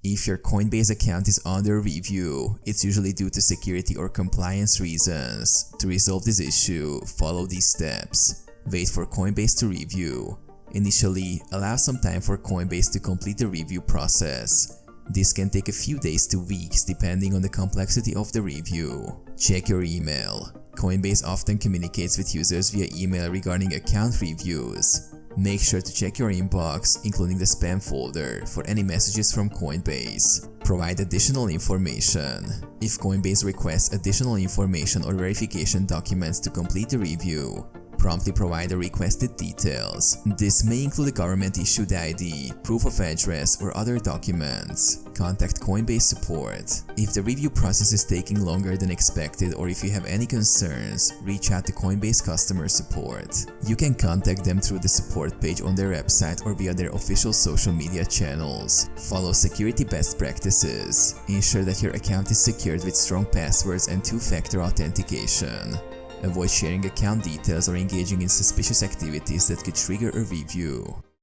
If your Coinbase account is under review, it's usually due to security or compliance reasons. To resolve this issue, follow these steps. Wait for Coinbase to review. Initially, allow some time for Coinbase to complete the review process. This can take a few days to weeks depending on the complexity of the review. Check your email. Coinbase often communicates with users via email regarding account reviews. Make sure to check your inbox, including the spam folder, for any messages from Coinbase. Provide additional information. If Coinbase requests additional information or verification documents to complete the review, promptly provide the requested details. This may include a government-issued ID, proof of address, or other documents. Contact Coinbase support. If the review process is taking longer than expected or if you have any concerns, reach out to Coinbase customer support. You can contact them through the support page on their website or via their official social media channels. Follow security best practices. Ensure that your account is secured with strong passwords and two-factor authentication. Avoid sharing account details or engaging in suspicious activities that could trigger a review.